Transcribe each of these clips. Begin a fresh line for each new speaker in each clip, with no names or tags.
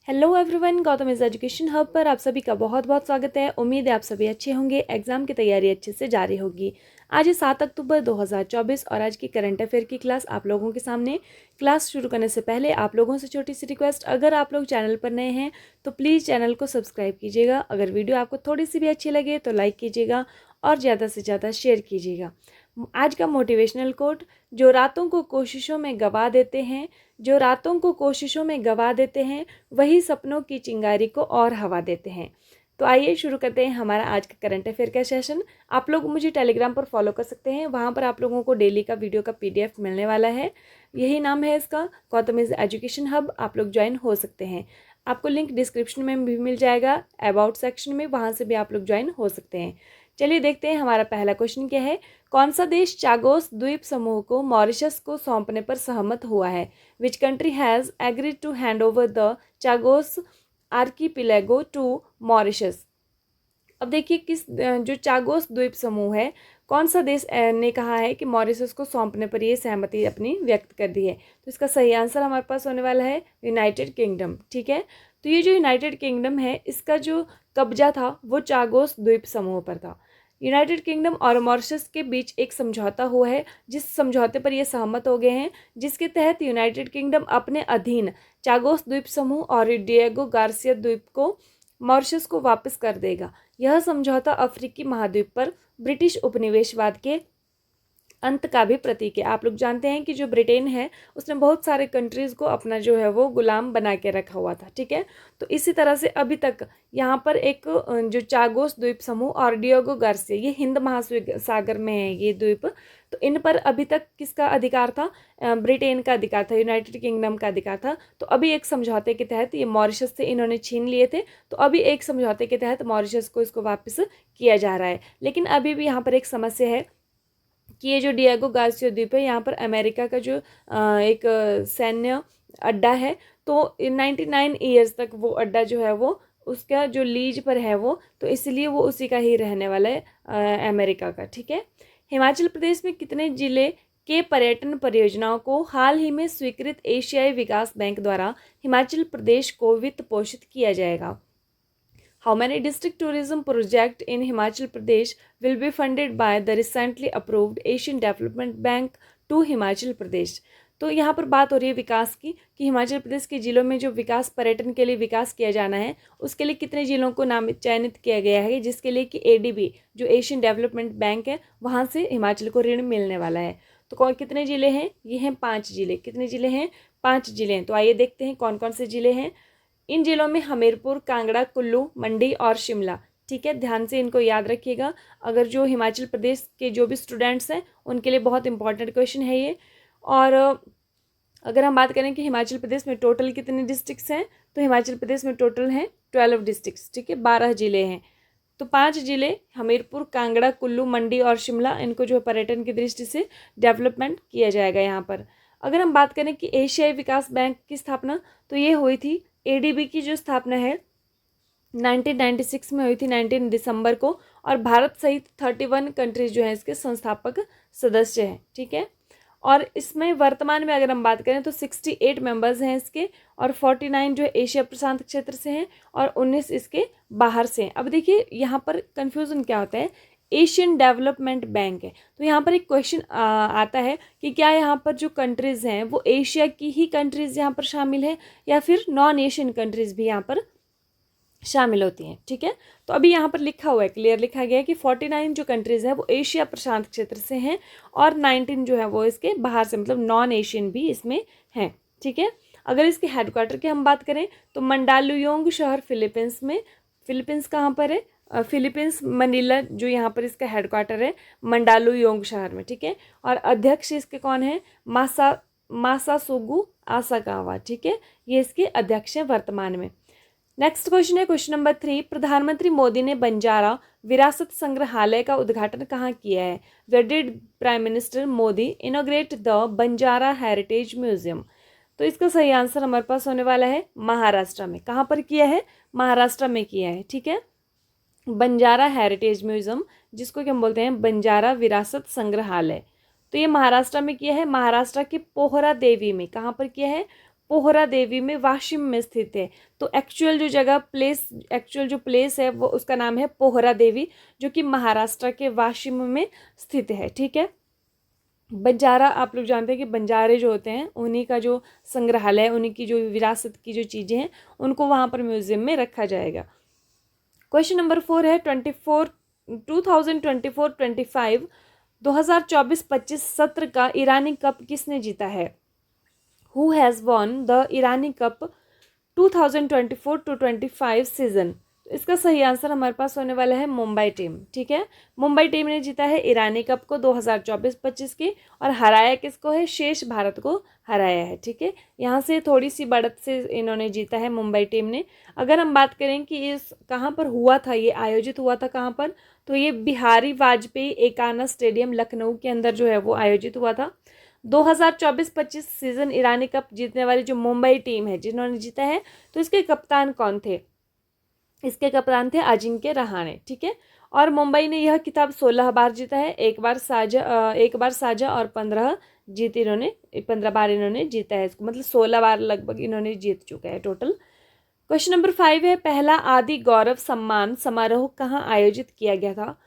Hello everyone, Gautam is education hub पर आप सभी का बहुत बहुत स्वागत है। उम्मीद है आप सभी अच्छे होंगे, एग्जाम की तैयारी अच्छे से जारी होगी। आज है 7 अक्टूबर 2024 और आज की करंट अफेयर की क्लास आप लोगों के सामने। क्लास शुरू करने से पहले आप लोगों से छोटी सी रिक्वेस्ट, अगर आप लोग चैनल पर नए हैं तो प्लीज़ चैनल को सब्सक्राइब कीजिएगा। अगर वीडियो आपको थोड़ी सी भी अच्छी लगे तो लाइक कीजिएगा और ज़्यादा से ज़्यादा शेयर कीजिएगा। आज का मोटिवेशनल कोट, जो रातों को कोशिशों में गवा देते हैं, जो रातों को कोशिशों में गवा देते हैं वही सपनों की चिंगारी को और हवा देते हैं। तो आइए शुरू करते हैं हमारा आज का करंट अफेयर का सेशन। आप लोग मुझे टेलीग्राम पर फॉलो कर सकते हैं, वहाँ पर आप लोगों को डेली का वीडियो का PDF मिलने वाला है। यही नाम है इसका, गौतम इज एजुकेशन हब। आप लोग ज्वाइन हो सकते हैं, आपको लिंक डिस्क्रिप्शन में भी मिल जाएगा, अबाउट सेक्शन में, वहाँ से भी आप लोग ज्वाइन हो सकते हैं। चलिए देखते हैं हमारा पहला क्वेश्चन क्या है। कौन सा देश चागोस द्वीप समूह को मॉरिशस को सौंपने पर सहमत हुआ है? Which country has agreed to hand over the Chagos archipelago to Mauritius? अब देखिए किस जो चागोस द्वीप समूह है, कौन सा देश ने कहा है कि मॉरिशस को सौंपने पर ये सहमति अपनी व्यक्त कर दी है? तो इसका सही आंसर हमारे पास होने वाला है यूनाइटेड किंगडम। ठीक है, तो ये जो यूनाइटेड किंगडम है, इसका जो कब्जा था वो चागोस द्वीप समूह पर था। यूनाइटेड किंगडम और मॉरिशस के बीच एक समझौता हुआ है, जिस समझौते पर ये सहमत हो गए हैं, जिसके तहत यूनाइटेड किंगडम अपने अधीन चागोस द्वीप समूह और डिएगो गार्सिया द्वीप को मॉरिशस को वापस कर देगा। यह समझौता अफ्रीकी महाद्वीप पर ब्रिटिश उपनिवेशवाद के अंत का भी प्रतीक है। आप लोग जानते हैं कि जो ब्रिटेन है उसने बहुत सारे कंट्रीज़ को अपना जो है वो गुलाम बना के रखा हुआ था। ठीक है, तो इसी तरह से अभी तक यहाँ पर एक जो चागोस द्वीप समूह और डिएगो गार्सिया, ये हिंद महासागर में है ये द्वीप, तो इन पर अभी तक किसका अधिकार था? ब्रिटेन का अधिकार था, यूनाइटेड किंगडम का अधिकार था। तो अभी एक समझौते के तहत ये मॉरिशस से इन्होंने छीन लिए थे, तो अभी एक समझौते के तहत मॉरिशस को इसको वापस किया जा रहा है। लेकिन अभी भी यहाँ पर एक समस्या है कि ये जो डिएगो गार्सिया द्वीप है, यहाँ पर अमेरिका का जो एक सैन्य अड्डा है, तो 99 ईयर्स तक वो अड्डा जो है वो उसका जो लीज पर है वो, तो इसलिए वो उसी का ही रहने वाला है अमेरिका का। ठीक है, हिमाचल प्रदेश में कितने जिले के पर्यटन परियोजनाओं को हाल ही में स्वीकृत एशियाई विकास बैंक द्वारा हिमाचल प्रदेश को वित्त पोषित किया जाएगा? How many district tourism project in Himachal Pradesh will be funded by the recently approved Asian Development Bank to Himachal Pradesh? तो यहाँ पर बात हो रही है विकास की, कि हिमाचल प्रदेश के जिलों में जो विकास, पर्यटन के लिए विकास किया जाना है, उसके लिए कितने जिलों को नामित चयनित किया गया है, जिसके लिए कि ADB जो एशियन डेवलपमेंट बैंक है वहाँ से हिमाचल को ऋण मिलने वाला है। तो कौन कितने ज़िले हैं? ये हैं 5 जिले। कितने ज़िले हैं? 5 जिले हैं। तो आइए देखते हैं कौन कौन से ज़िले हैं। इन जिलों में हमीरपुर, कांगड़ा, कुल्लू, मंडी और शिमला। ठीक है, ध्यान से इनको याद रखिएगा। अगर जो हिमाचल प्रदेश के जो भी स्टूडेंट्स हैं उनके लिए बहुत इंपॉर्टेंट क्वेश्चन है ये। और अगर हम बात करें कि हिमाचल प्रदेश में टोटल कितने डिस्ट्रिक्ट्स हैं, तो हिमाचल प्रदेश में टोटल हैं 12 डिस्ट्रिक्ट्स। ठीक है, 12 जिले हैं। तो 5 जिले हमीरपुर, कांगड़ा, कुल्लू, मंडी और शिमला, इनको जो पर्यटन की दृष्टि से डेवलपमेंट किया जाएगा यहाँ पर। अगर हम बात करें कि एशियाई विकास बैंक की स्थापना, तो ये हुई थी, ADB की जो स्थापना है 1996 में हुई थी, 19 दिसंबर को। और भारत सहित 31 कंट्रीज जो हैं इसके संस्थापक सदस्य हैं। ठीक है, और इसमें वर्तमान में अगर हम बात करें तो 68 मेंबर्स हैं इसके, और 49 जो एशिया प्रशांत क्षेत्र से हैं और 19 इसके बाहर से हैं। अब देखिए यहाँ पर कन्फ्यूज़न क्या होता है, एशियन डेवलपमेंट बैंक है, तो यहाँ पर एक क्वेश्चन आता है कि क्या यहाँ पर जो कंट्रीज़ हैं वो एशिया की ही कंट्रीज़ यहाँ पर शामिल है या फिर नॉन एशियन कंट्रीज़ भी यहाँ पर शामिल होती हैं। ठीक है, तो अभी यहाँ पर लिखा हुआ है, क्लियर लिखा गया है कि 49 जो कंट्रीज़ हैं वो एशिया प्रशांत क्षेत्र से हैं और 19 जो है वो इसके बाहर से, मतलब नॉन एशियन भी इसमें हैं। ठीक है, अगर इसके हेडक्वार्टर की हम बात करें तो मंडालुयोंग शहर फिलीपींस में, फिलीपींस कहाँ पर है? फिलीपींस मनीला जो यहाँ पर इसका हेडक्वार्टर है मंडालुयोंग शहर में। ठीक है, और अध्यक्ष इसके कौन है? मासासुगु आसाकावा। ठीक है, ये इसके अध्यक्ष हैं वर्तमान में। नेक्स्ट क्वेश्चन है क्वेश्चन नंबर 3। प्रधानमंत्री मोदी ने बंजारा विरासत संग्रहालय का उद्घाटन कहाँ किया है? Where did prime minister Modi inaugurate the Banjara heritage museum? तो इसका सही आंसर हमारे पास होने वाला है महाराष्ट्र में। कहाँ पर किया है? महाराष्ट्र में किया है। ठीक है, बंजारा हेरिटेज म्यूजियम, जिसको कि हम बोलते हैं बंजारा विरासत संग्रहालय, तो ये महाराष्ट्र में किया है। महाराष्ट्र के पोहरा देवी में, कहाँ पर किया है? पोहरा देवी में वाशिम में स्थित है। तो एक्चुअल जो प्लेस है वो उसका नाम है पोहरा देवी, जो कि महाराष्ट्र के वाशिम में स्थित है। ठीक है। बंजारा, आप लोग जानते हैं कि बंजारे जो होते हैं उन्हीं का जो संग्रहालय, उन्हीं की जो विरासत की जो चीज़ें हैं उनको वहाँ पर म्यूजियम में रखा जाएगा। क्वेश्चन नंबर 4 है 2024-25 2024-25 सत्र का ईरानी कप किसने जीता है? Who has won the Irani cup 2024-25 season? तो इसका सही आंसर हमारे पास होने वाला है मुंबई टीम। ठीक है, मुंबई टीम ने जीता है ईरानी कप को 2024-25 की, और हराया किसको है? शेष भारत को हराया है। ठीक है, यहाँ से थोड़ी सी बढ़त से इन्होंने जीता है मुंबई टीम ने। अगर हम बात करें कि इस कहाँ पर हुआ था, ये आयोजित हुआ था कहाँ पर, तो ये बिहारी वाजपेयी एकाना स्टेडियम लखनऊ के अंदर जो है वो आयोजित हुआ था। 2024-25 सीजन ईरानी कप जीतने वाली जो मुंबई टीम है जिन्होंने जीता है, तो इसके कप्तान कौन थे? इसके कप्तान थे अजिंक्य रहाणे। ठीक है, और मुंबई ने यह खिताब 16 बार जीता है, एक बार साझा और 15 बार इन्होंने जीता है इसको, मतलब 16 बार लगभग इन्होंने जीत चुका है टोटल। क्वेश्चन नंबर 5 है पहला आदि गौरव सम्मान समारोह कहाँ आयोजित किया गया था?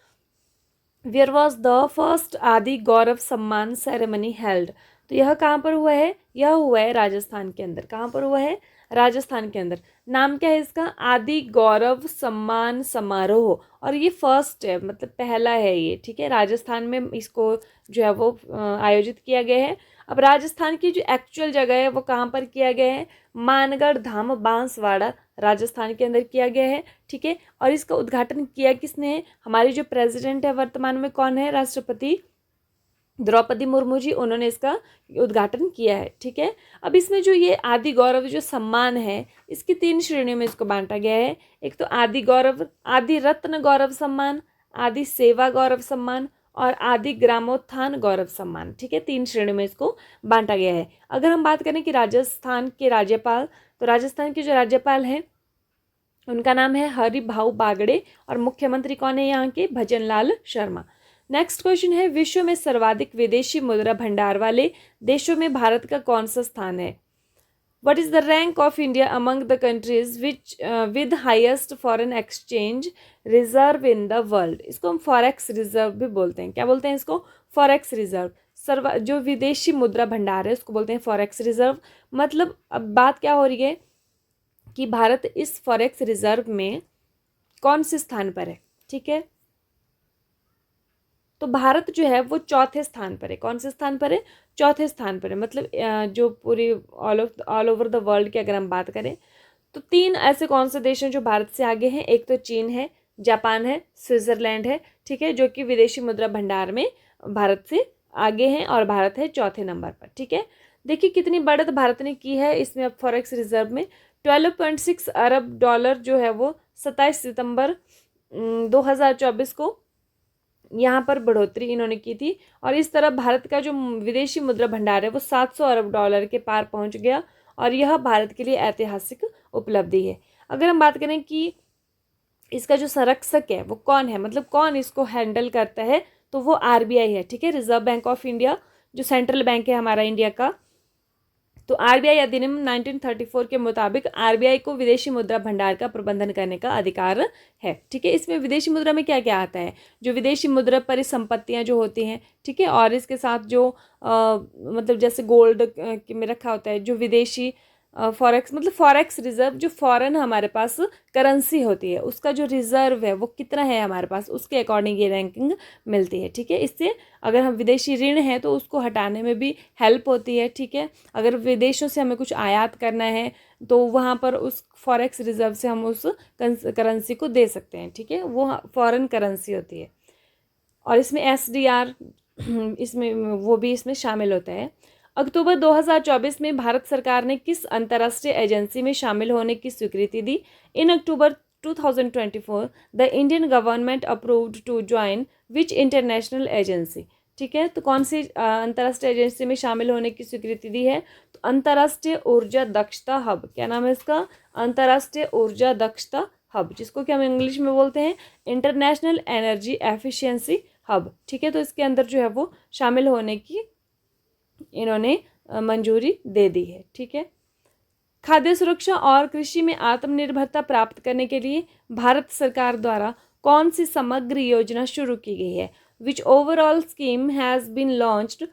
वेयर वॉज द फर्स्ट आदि गौरव सम्मान सेरेमनी हेल्ड? तो यह कहाँ पर हुआ है? यह हुआ है राजस्थान के अंदर। कहाँ पर हुआ है? राजस्थान के अंदर। नाम क्या है इसका? आदि गौरव सम्मान समारोह, और ये फर्स्ट है, मतलब पहला है ये। ठीक है, राजस्थान में इसको जो है वो आयोजित किया गया है। अब राजस्थान की जो एक्चुअल जगह है वो कहाँ पर किया गया है? मानगढ़ धाम बांसवाड़ा राजस्थान के अंदर किया गया है। ठीक है, और इसका उद्घाटन किया किसने है? हमारी जो प्रेसिडेंट है वर्तमान में कौन है? राष्ट्रपति द्रौपदी मुर्मू जी, उन्होंने इसका उद्घाटन किया है। ठीक है, अब इसमें जो ये आदि गौरव जो सम्मान है, इसकी 3 श्रेणियों में इसको बांटा गया है। एक तो आदि गौरव, आदि रत्न गौरव सम्मान, आदि सेवा गौरव सम्मान और आदि ग्रामोत्थान गौरव सम्मान। ठीक है, 3 श्रेणियों में इसको बांटा गया है। अगर हम बात करें कि राजस्थान के राज्यपाल, तो राजस्थान के जो राज्यपाल हैं उनका नाम है हरिभाऊ बागड़े, और मुख्यमंत्री कौन है यहाँ के? भजन लाल शर्मा। नेक्स्ट क्वेश्चन है विश्व में सर्वाधिक विदेशी मुद्रा भंडार वाले देशों में भारत का कौन सा स्थान है? What is the rank of India among the countries which with highest foreign exchange reserve in the world? इसको हम फॉरेक्स रिजर्व भी बोलते हैं। क्या बोलते हैं इसको? Forex reserve. जो विदेशी मुद्रा भंडार है उसको बोलते हैं फॉरेक्स रिजर्व। मतलब अब बात क्या हो रही है कि भारत इस फॉरेक्स रिजर्व में कौन से स्थान पर है? ठीक है, तो भारत जो है वो चौथे स्थान पर है। कौन से स्थान पर है? चौथे स्थान पर है। मतलब जो पूरी ऑल ओवर द वर्ल्ड की अगर हम बात करें तो 3 ऐसे कौन से देश हैं जो भारत से आगे हैं? एक तो चीन है, जापान है, स्विट्जरलैंड है। ठीक है, जो कि विदेशी मुद्रा भंडार में भारत से आगे हैं, और भारत है चौथे नंबर पर। ठीक है, देखिए कितनी बढ़त भारत ने की है इसमें। अब फॉरेक्स रिजर्व में 12.6 अरब डॉलर जो है वो 27 सितंबर 2024 को यहाँ पर बढ़ोतरी इन्होंने की थी, और इस तरह भारत का जो विदेशी मुद्रा भंडार है वो 700 अरब डॉलर के पार पहुँच गया, और यह भारत के लिए ऐतिहासिक उपलब्धि है। अगर हम बात करें कि इसका जो संरक्षक है वो कौन है, मतलब कौन इसको हैंडल करता है, तो वो आरबीआई है। ठीक है, रिजर्व बैंक ऑफ इंडिया, जो सेंट्रल बैंक है हमारा इंडिया का। तो आरबीआई अधिनियम 1934 के मुताबिक आरबीआई को विदेशी मुद्रा भंडार का प्रबंधन करने का अधिकार है। ठीक है, इसमें विदेशी मुद्रा में क्या क्या आता है? जो विदेशी मुद्रा परिसंपत्तियां जो होती हैं, ठीक है, और इसके साथ जो मतलब जैसे गोल्ड में रखा होता है, जो विदेशी फॉरेक्स, मतलब फॉरेक्स रिजर्व, जो फॉरेन हमारे पास करेंसी होती है उसका जो रिजर्व है वो कितना है हमारे पास, उसके अकॉर्डिंग ये रैंकिंग मिलती है। ठीक है, इससे अगर हम विदेशी ऋण है तो उसको हटाने में भी हेल्प होती है। ठीक है, अगर विदेशों से हमें कुछ आयात करना है तो वहाँ पर उस फॉरेक्स रिजर्व से हम उस करेंसी को दे सकते हैं। ठीक है, वो फॉरेन करेंसी होती है, और इसमें एसडीआर इसमें वो भी इसमें शामिल होता है। अक्टूबर 2024 में भारत सरकार ने किस अंतर्राष्ट्रीय एजेंसी में शामिल होने की स्वीकृति दी? In October 2024 the Indian government approved to join which international agency? ठीक है, तो कौन सी अंतर्राष्ट्रीय एजेंसी में शामिल होने की स्वीकृति दी है? तो अंतर्राष्ट्रीय ऊर्जा दक्षता हब। क्या नाम है इसका? अंतर्राष्ट्रीय ऊर्जा दक्षता हब, जिसको कि हम इंग्लिश में बोलते हैं इंटरनेशनल एनर्जी एफिशिएंसी हब। ठीक है, तो इसके अंदर जो है वो शामिल होने की इन्होंने मंजूरी दे दी है। ठीक है, खाद्य सुरक्षा और कृषि में आत्मनिर्भरता प्राप्त करने के लिए भारत सरकार द्वारा कौन सी समग्र योजना शुरू की गई है? Which overall scheme has been launched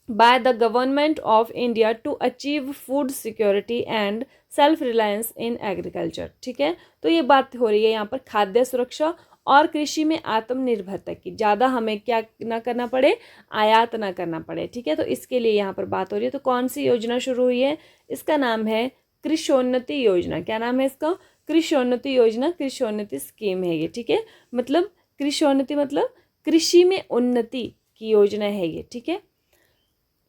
by the government of India to achieve food security and self reliance in agriculture। ठीक है, तो ये बात हो रही है यहाँ पर खाद्य सुरक्षा और कृषि में आत्मनिर्भरता की, ज़्यादा हमें क्या ना करना पड़े, आयात ना करना पड़े। ठीक है, तो इसके लिए यहाँ पर बात हो रही है। तो कौन सी योजना शुरू हुई है? इसका नाम है कृषोन्नति योजना। क्या नाम है इसका? कृषोन्नति योजना, कृषोन्नति स्कीम है ये। ठीक है, मतलब कृषोन्नति मतलब कृषि में उन्नति की योजना है ये। ठीक है,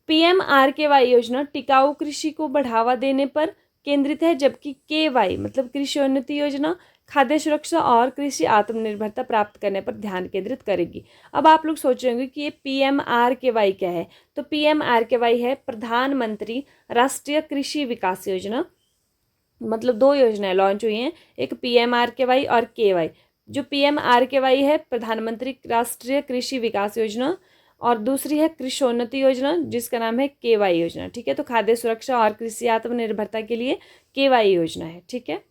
PMRKY योजना टिकाऊ कृषि को बढ़ावा देने पर केंद्रित है, जबकि KY मतलब कृषि उन्नति योजना खाद्य सुरक्षा और कृषि आत्मनिर्भरता प्राप्त करने पर ध्यान केंद्रित करेगी। अब आप लोग सोच रहे होंगे कि ये PMRKY क्या है? तो PMRKY है प्रधानमंत्री राष्ट्रीय कृषि विकास योजना। मतलब दो योजनाएं लॉन्च हुई हैं, एक PMRKY और KY। जो PMRKY है प्रधानमंत्री राष्ट्रीय कृषि विकास योजना, और दूसरी है कृषोन्नति योजना जिसका नाम है KY योजना। ठीक है, तो खाद्य सुरक्षा और कृषि आत्मनिर्भरता के लिए KY योजना है। ठीक है,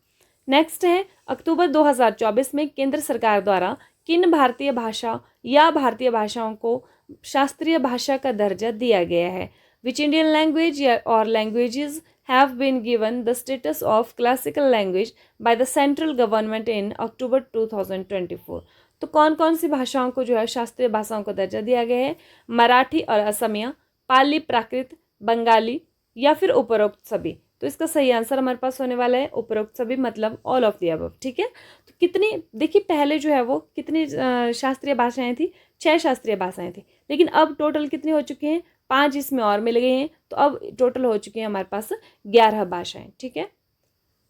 नेक्स्ट है अक्टूबर 2024 में केंद्र सरकार द्वारा किन भारतीय भाषा या भारतीय भाषाओं को शास्त्रीय भाषा का दर्जा दिया गया है? विच इंडियन लैंग्वेज और languages have been given the status of classical language by the central government in October 2024। तो कौन कौन सी भाषाओं को जो है शास्त्रीय भाषाओं को दर्जा दिया गया है? मराठी और असमिया, पाली, प्राकृत, बंगाली या फिर उपरोक्त सभी। तो इसका सही आंसर हमारे पास होने वाला है उपरोक्त सभी, मतलब ऑल ऑफ द अबव। ठीक है, तो कितनी देखिए पहले जो है वो कितनी शास्त्रीय भाषाएं थी? 6 शास्त्रीय भाषाएं थी, लेकिन अब टोटल कितनी हो चुकी हैं? 5 इसमें और मिल गए हैं, तो अब टोटल हो चुकी हैं हमारे पास 11 भाषाएं। ठीक है,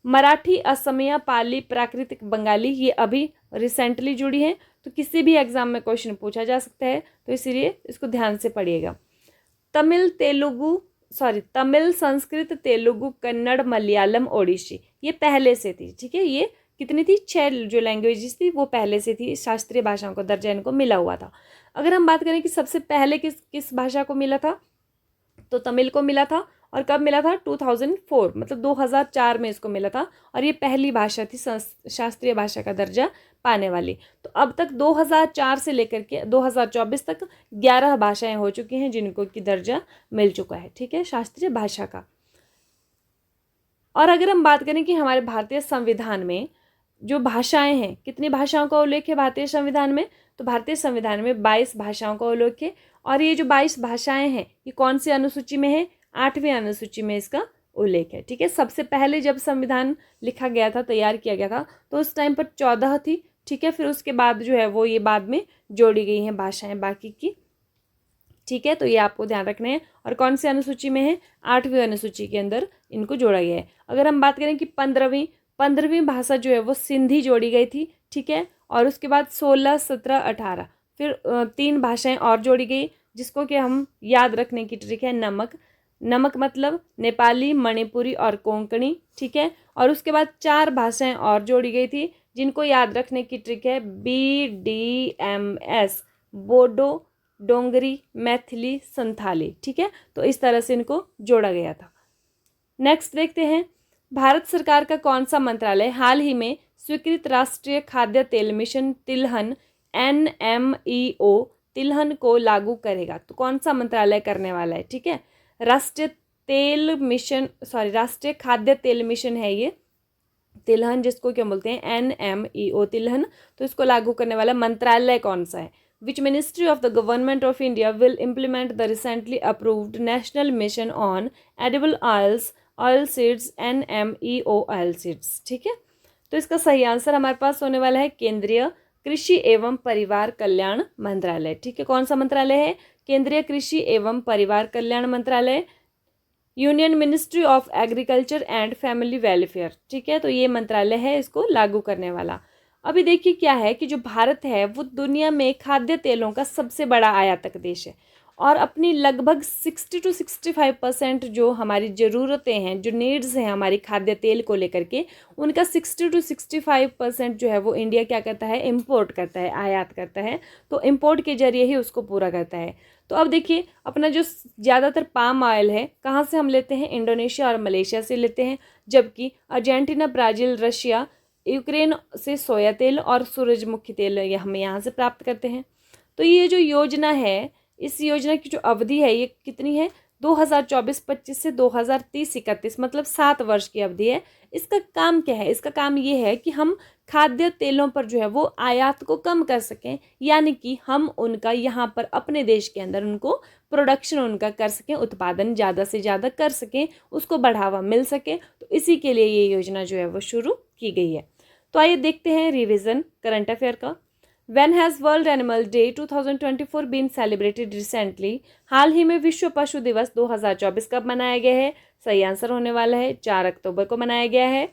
मराठी, असमिया, पाली, प्राकृतिक, बंगाली ये अभी रिसेंटली जुड़ी हैं, तो किसी भी एग्जाम में क्वेश्चन पूछा जा सकता है, तो इसीलिए इसको ध्यान से पढ़िएगा। तमिल, संस्कृत, तेलुगु, कन्नड़, मलयालम, ओडिसी ये पहले से थी। ठीक है, ये कितनी थी? 6 जो लैंग्वेजेस थी वो पहले से थी, शास्त्रीय भाषाओं को दर्जा इनको मिला हुआ था। अगर हम बात करें कि सबसे पहले किस भाषा को मिला था, तो तमिल को मिला था। और कब मिला था? 2004 मतलब 2004 में इसको मिला था, और ये पहली भाषा थी शास्त्रीय भाषा का दर्जा पाने वाली। तो अब तक 2004 से लेकर के 2024 तक 11 भाषाएं हो चुकी हैं जिनको की दर्जा मिल चुका है। ठीक है, शास्त्रीय भाषा का। और अगर हम बात करें कि हमारे भारतीय संविधान में जो भाषाएं हैं, कितनी भाषाओं का उल्लेख है भारतीय संविधान में? तो भारतीय संविधान में 22 भाषाओं का उल्लेख है। और ये जो 22 भाषाएं हैं ये कौन सी अनुसूची में है? 8वीं अनुसूची में इसका उल्लेख है। ठीक है, सबसे पहले जब संविधान लिखा गया था, तैयार किया गया था, तो उस टाइम पर 14 थी। ठीक है, फिर उसके बाद जो है वो ये बाद में जोड़ी गई हैं भाषाएं बाकी की। ठीक है, तो ये आपको ध्यान रखना है। और कौन सी अनुसूची में है? 8वीं अनुसूची के अंदर इनको जोड़ा गया है। अगर हम बात करें कि 15वीं भाषा जो है वो सिंधी जोड़ी गई थी। ठीक है, और उसके बाद 16, 17, 18 फिर 3 भाषाएं और जोड़ी गई, जिसको कि हम याद रखने की ट्रिक है नमक मतलब नेपाली, मणिपुरी और कोंकणी। ठीक है, और उसके बाद 4 भाषाएं और जोड़ी गई थी जिनको याद रखने की ट्रिक है BDMS, बोडो, डोंगरी, मैथिली, संथाली। ठीक है, तो इस तरह से इनको जोड़ा गया था। नेक्स्ट देखते हैं, भारत सरकार का कौन सा मंत्रालय हाल ही में स्वीकृत राष्ट्रीय खाद्य तेल मिशन तिलहन NMEO तिलहन को लागू करेगा? तो कौन सा मंत्रालय करने वाला है? ठीक है, राष्ट्रीय खाद्य तेल मिशन है ये तिलहन, जिसको क्या बोलते हैं? NMEO तिलहन। तो इसको लागू करने वाला मंत्रालय कौन सा है? Which ministry of the government of India will implement the recently approved national mission on edible oil seeds NMEO oil seeds? ठीक है, तो इसका सही आंसर हमारे पास होने वाला है केंद्रीय कृषि एवं परिवार कल्याण मंत्रालय। ठीक है, कौन सा मंत्रालय है? केंद्रीय कृषि एवं परिवार कल्याण मंत्रालय, union ministry of agriculture and family welfare. ठीक है, तो ये मंत्रालय है इसको लागू करने वाला। अभी देखिए क्या है कि जो भारत है वो दुनिया में खाद्य तेलों का सबसे बड़ा आयातक देश है, और अपनी लगभग 60 to 65% जो हमारी ज़रूरतें हैं, जो नीड्स हैं हमारी खाद्य तेल को लेकर के, उनका 60 to 65% जो है वो इंडिया क्या करता है, इम्पोर्ट करता है, आयात करता है। तो इम्पोर्ट के जरिए ही उसको पूरा करता है। तो अब देखिए अपना जो ज़्यादातर पाम ऑयल है कहाँ से हम लेते हैं, इंडोनेशिया और मलेशिया से लेते हैं, जबकि अर्जेंटीना, ब्राज़ील, रशिया, यूक्रेन से सोया तेल और सूरजमुखी तेल हम यहाँ से प्राप्त करते हैं। तो ये जो योजना है, इस योजना की जो अवधि है ये कितनी है, 2024-25 से 2030-31, मतलब 7 वर्ष की अवधि है। इसका काम क्या है, इसका काम ये है कि हम खाद्य तेलों पर जो है वो आयात को कम कर सकें, यानी कि हम उनका यहाँ पर अपने देश के अंदर उनको प्रोडक्शन उनका कर सकें, उत्पादन ज़्यादा से ज़्यादा कर सकें, उसको बढ़ावा मिल सके। तो इसी के लिए ये योजना जो है वो शुरू की गई है। तो आइए देखते हैं रिवीजन करंट अफेयर का। When has World Animal Day 2024 been celebrated recently? हाल ही में विश्व पशु दिवस 2024 कब मनाया गया है? सही आंसर होने वाला है 4 अक्टूबर को मनाया गया है।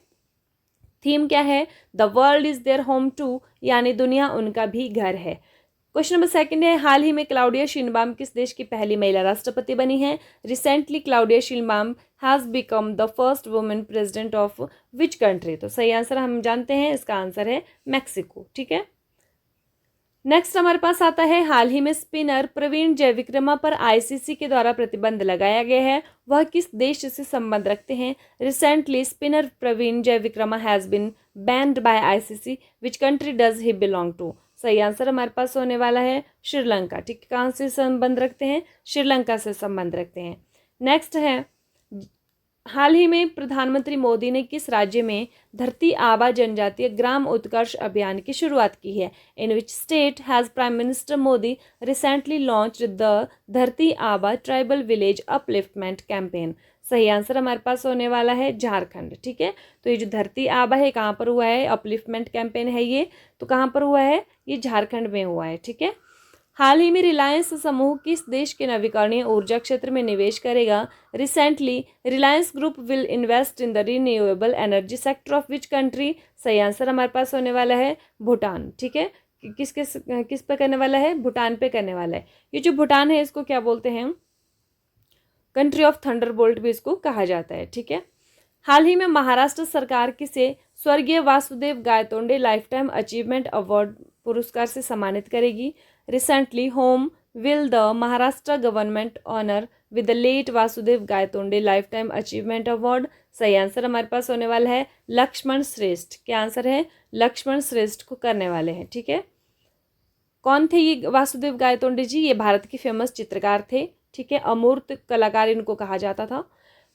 थीम क्या है? The world is their home too, यानी दुनिया उनका भी घर है। क्वेश्चन नंबर 2 है, हाल ही में क्लाउडिया शिनबाम किस देश की पहली महिला राष्ट्रपति बनी है? Recently Claudia Sheinbaum has become the first women president of which country? तो सही आंसर हम जानते हैं, इसका आंसर है मैक्सिको। ठीक है, नेक्स्ट हमारे पास आता है, हाल ही में स्पिनर प्रवीण जयविक्रमा पर आईसीसी के द्वारा प्रतिबंध लगाया गया है, वह किस देश से संबंध रखते हैं? Recently spinner Praveen Jayawickrama has been banned by ICC, which country does he belong to? सही आंसर हमारे पास होने वाला है श्रीलंका। ठीक, कहाँ से संबंध रखते हैं? श्रीलंका से संबंध रखते हैं। नेक्स्ट है, हाल ही में प्रधानमंत्री मोदी ने किस राज्य में धरती आबा जनजातीय ग्राम उत्कर्ष अभियान की शुरुआत की है? In which state has prime minister Modi recently launched the Dharti Aaba tribal village upliftment campaign? सही आंसर हमारे पास होने वाला है झारखंड। ठीक है, तो ये जो धरती आबा है कहाँ पर हुआ है, अपलिफ्टमेंट कैंपेन है ये, तो कहाँ पर हुआ है, ये झारखंड में हुआ है। ठीक है, हाल ही में रिलायंस समूह किस देश के नवीकरणीय ऊर्जा क्षेत्र में निवेश करेगा? Recently Reliance group will invest in the renewable energy sector of which country? सही आंसर हमारे पास होने वाला है भूटान। ठीक है, किस पे करने वाला है? भूटान पे करने वाला है। ये जो भूटान है इसको क्या बोलते हैं? कंट्री ऑफ थंडरबोल्ट भी इसको कहा जाता है। ठीक है, हाल ही में महाराष्ट्र सरकार किसे स्वर्गीय Vasudev Gaitonde lifetime achievement award पुरस्कार से सम्मानित करेगी? Recently whom will the Maharashtra government honour with the late Vasudev Gaitonde lifetime achievement award? सही आंसर हमारे पास होने वाला है लक्ष्मण श्रेष्ठ। क्या आंसर है? लक्ष्मण श्रेष्ठ को करने वाले हैं। ठीक है, कौन थे ये वासुदेव गायतोंडे जी? ये भारत के फेमस चित्रकार थे। ठीक है, अमूर्त कलाकार इनको कहा जाता था।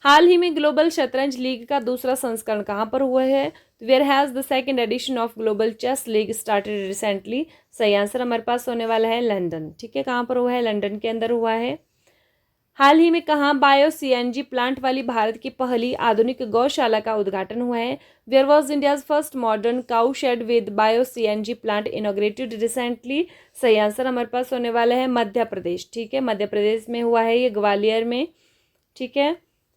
हाल ही में ग्लोबल शतरंज लीग का दूसरा संस्करण कहाँ पर हुआ है? Where has the second edition of global chess league started recently? सही आंसर हमारे पास होने वाला है लंदन। ठीक है, कहाँ पर हुआ है? लंदन के अंदर हुआ है। हाल ही में कहाँ बायो सीएनजी प्लांट वाली भारत की पहली आधुनिक गौशाला का उद्घाटन हुआ है? Where was India's first modern cowshed with bio CNG plant inaugurated recently? सही आंसर हमारे पास होने वाला है मध्य प्रदेश। ठीक है, मध्य प्रदेश में हुआ है ये, ग्वालियर में। ठीक है,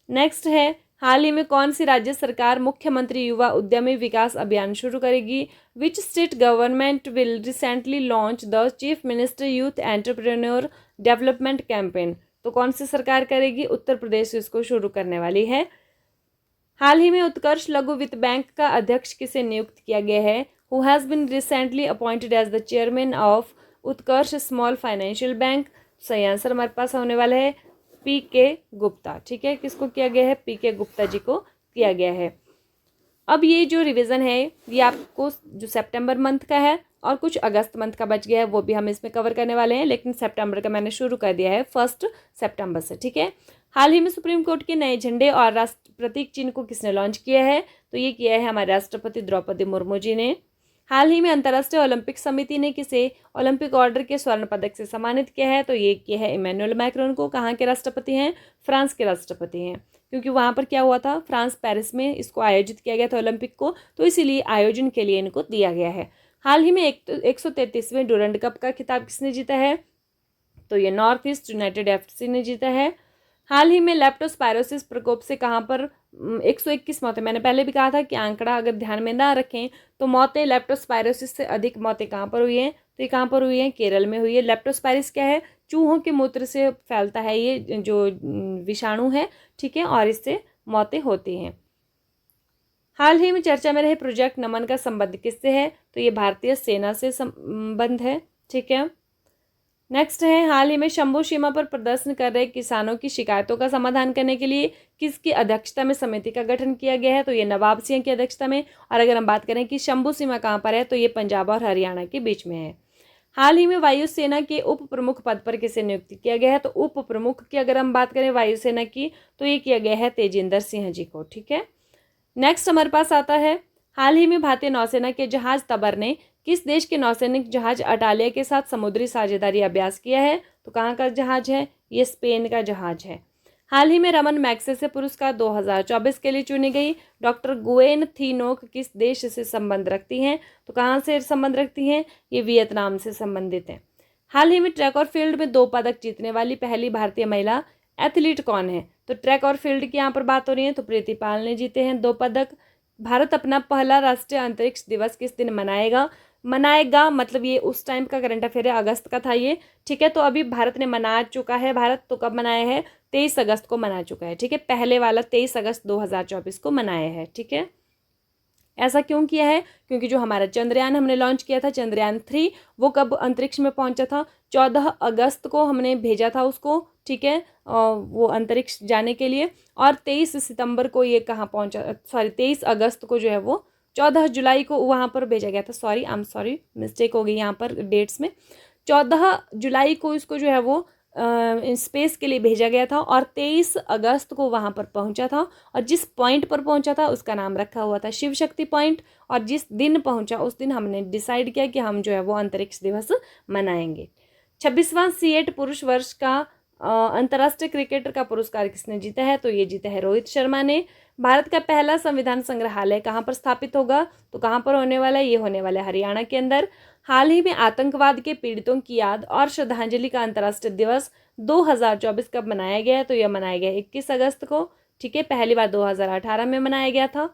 नेक्स्ट है, हाल ही में कौन सी राज्य सरकार मुख्यमंत्री युवा उद्यमी विकास अभियान शुरू करेगी? Which state government will recently launch the chief minister youth entrepreneur development campaign? तो कौन सी सरकार करेगी? उत्तर प्रदेश इसको शुरू करने वाली है। हाल ही में उत्कर्ष लघु वित्त बैंक का अध्यक्ष किसे नियुक्त किया गया है? Who has been recently appointed as the chairman of Utkarsh small financial bank? सही आंसर हमारे पास होने वाला है पीके गुप्ता। ठीक है, किसको किया गया है? पीके गुप्ता जी को किया गया है। अब ये जो रिवीजन है ये आपको जो सितंबर मंथ का है और कुछ अगस्त मंथ का बच गया है वो भी हम इसमें कवर करने वाले हैं, लेकिन सितंबर का मैंने शुरू कर दिया है 1 सितंबर से। ठीक है, हाल ही में सुप्रीम कोर्ट के नए झंडे और राष्ट्र प्रतीक चिन्ह को किसने लॉन्च किया है? तो ये किया है हमारे राष्ट्रपति द्रौपदी मुर्मू जी ने। हाल ही में अंतर्राष्ट्रीय ओलंपिक समिति ने किसे ओलंपिक ऑर्डर के स्वर्ण पदक से सम्मानित किया है? तो ये किया है इमैनुअल मैक्रोन को। कहाँ के राष्ट्रपति हैं? फ्रांस के राष्ट्रपति हैं, क्योंकि वहाँ पर क्या हुआ था, फ्रांस पेरिस में इसको आयोजित किया गया था ओलंपिक को, तो इसीलिए आयोजन के लिए इनको दिया गया है। हाल ही में 133वें डूरंड कप का खिताब किसने जीता है? तो ये नॉर्थ ईस्ट यूनाइटेड एफसी ने जीता है। हाल ही में लेप्टोस्पायरोसिस प्रकोप से कहाँ पर 121 मौतें, मैंने पहले भी कहा था कि आंकड़ा अगर ध्यान में ना रखें तो मौतें लेप्टोस्पायरोसिस से अधिक मौतें कहाँ पर हुई हैं? तो ये कहाँ पर हुई हैं? केरल में हुई है। लेप्टोस्पायरिस क्या है? चूहों के मूत्र से फैलता है ये जो विषाणु है, ठीक है, और इससे मौतें होती हैं। हाल ही में चर्चा में रहे प्रोजेक्ट नमन का संबंध किससे है? तो ये भारतीय सेना से संबंध है, ठीक है। नेक्स्ट है, हाल ही में शंभू सीमा पर प्रदर्शन कर रहे किसानों की शिकायतों का समाधान करने के लिए किसकी अध्यक्षता में समिति का गठन किया गया है? तो ये नवाब सिंह की अध्यक्षता में। और अगर हम बात करें कि शंभू सीमा कहाँ पर है, तो ये पंजाब और हरियाणा के बीच में है। हाल ही में वायुसेना के उप प्रमुख पद पर किसे नियुक्त किया गया है? तो उप प्रमुख की अगर हम बात करें वायुसेना की, तो ये किया गया है तेजिंदर सिंह जी को, ठीक है। नेक्स्ट हमारे पास आता है, हाल ही में भारतीय नौसेना के जहाज तबर ने किस देश के नौसैनिक जहाज अटालिया के साथ समुद्री साझेदारी अभ्यास किया है? तो कहाँ का जहाज है? ये स्पेन का जहाज है। हाल ही में रमन मैग्सेसे पुरस्कार 2024 के लिए चुनी गई डॉक्टर गुएन थी नोक किस देश से संबंध रखती हैं? तो कहाँ से संबंध रखती हैं? ये वियतनाम से संबंधित हैं। हाल ही में ट्रैक और फील्ड में 2 पदक जीतने वाली पहली भारतीय महिला एथलीट कौन है? तो ट्रैक और फील्ड की यहाँ पर बात हो रही है, तो प्रीति पाल ने जीते हैं 2 पदक। भारत अपना पहला राष्ट्रीय अंतरिक्ष दिवस किस दिन मनाएगा मतलब ये उस टाइम का करंट अफेयर है, अगस्त का था ये, ठीक है। तो अभी भारत ने मना चुका है, भारत तो कब मनाया है? 23 अगस्त को मना चुका है, ठीक है। पहले वाला 23 अगस्त 2024 को मनाया है, ठीक है। ऐसा क्यों किया है? क्योंकि जो हमारा चंद्रयान हमने लॉन्च किया था, चंद्रयान 3, वो कब अंतरिक्ष में पहुंचा था? 14 अगस्त को हमने भेजा था उसको, ठीक है, वो अंतरिक्ष जाने के लिए। और 23 सितंबर को ये कहाँ पहुंचा, 23 अगस्त को जो है वो 14 जुलाई को वहाँ पर भेजा गया था। सॉरी मिस्टेक हो गई यहाँ पर डेट्स में। 14 जुलाई को इसको जो है वो स्पेस के लिए भेजा गया था और 23 अगस्त को वहाँ पर पहुँचा था। और जिस पॉइंट पर पहुँचा था उसका नाम रखा हुआ था शिव शक्ति पॉइंट। और जिस दिन पहुँचा उस दिन हमने डिसाइड किया कि हम जो है वो अंतरिक्ष दिवस मनाएंगे। 26वां C8 पुरुष वर्ष का अंतर्राष्ट्रीय क्रिकेटर का पुरस्कार किसने जीता है? तो ये जीता है रोहित शर्मा ने। भारत का पहला संविधान संग्रहालय कहाँ पर स्थापित होगा? तो कहाँ पर होने वाला है? ये होने वाला है हरियाणा के अंदर। हाल ही में आतंकवाद के पीड़ितों की याद और श्रद्धांजलि का अंतर्राष्ट्रीय दिवस 2024 कब मनाया गया है? तो यह मनाया गया 21 अगस्त को, ठीक है। पहली बार 2018 में मनाया गया था।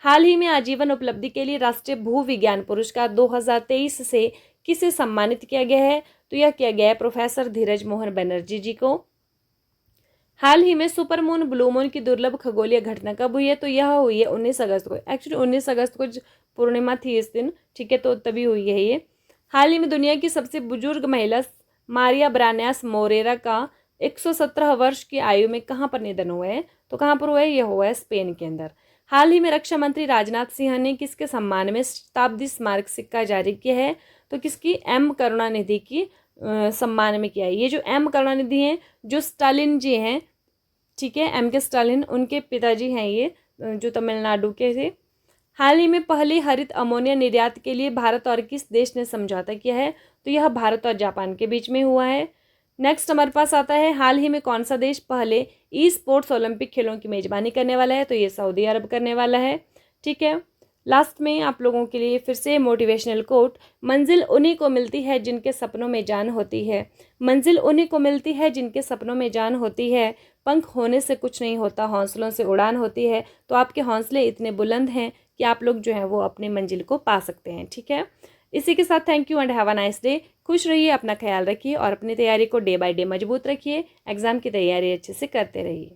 हाल ही में आजीवन उपलब्धि के लिए राष्ट्रीय भू विज्ञान पुरस्कार 2023 से किसे सम्मानित किया गया है? तो यह किया गया है प्रोफेसर धीरज मोहन बनर्जी जी को। हाल ही में सुपरमून ब्लू मून की दुर्लभ खगोलीय घटना कब हुई है? तो यह हुई है 19 अगस्त को। एक्चुअली 19 अगस्त को पूर्णिमा थी इस दिन, ठीक है, तो तभी हुई है ये। हाल ही में दुनिया की सबसे बुजुर्ग महिला मारिया ब्रान्यास मोरेरा का 117 वर्ष की आयु में कहाँ पर निधन हुआ है? तो कहाँ पर हुआ है? यह हुआ है स्पेन के अंदर। हाल ही में रक्षा मंत्री राजनाथ सिंह ने किसके सम्मान में शताब्दी स्मारक सिक्का जारी किया है? तो किसकी? एम करुणानिधि की सम्मान में किया है। ये जो एम करुणानिधि हैं, जो स्टालिन जी हैं, ठीक है, एम के स्टालिन, उनके पिताजी हैं ये, जो तमिलनाडु के थे। हाल ही में पहली हरित अमोनिया निर्यात के लिए भारत और किस देश ने समझौता किया है? तो यह भारत और जापान के बीच में हुआ है। नेक्स्ट हमारे पास आता है, हाल ही में कौन सा देश पहले ई स्पोर्ट्स ओलंपिक खेलों की मेजबानी करने वाला है? तो ये सऊदी अरब करने वाला है, ठीक है। लास्ट में आप लोगों के लिए फिर से मोटिवेशनल कोट, मंजिल उन्हीं को मिलती है जिनके सपनों में जान होती है। मंजिल उन्हीं को मिलती है जिनके सपनों में जान होती है। पंख होने से कुछ नहीं होता, हौसलों से उड़ान होती है। तो आपके हौसले इतने बुलंद हैं कि आप लोग जो है वो अपनी मंजिल को पा सकते हैं, ठीक है। इसी के साथ thank you and have a nice day. खुश रहिए, अपना ख्याल रखिए और अपनी तैयारी को डे बाय डे मजबूत रखिए। एग्जाम की तैयारी अच्छे से करते रहिए।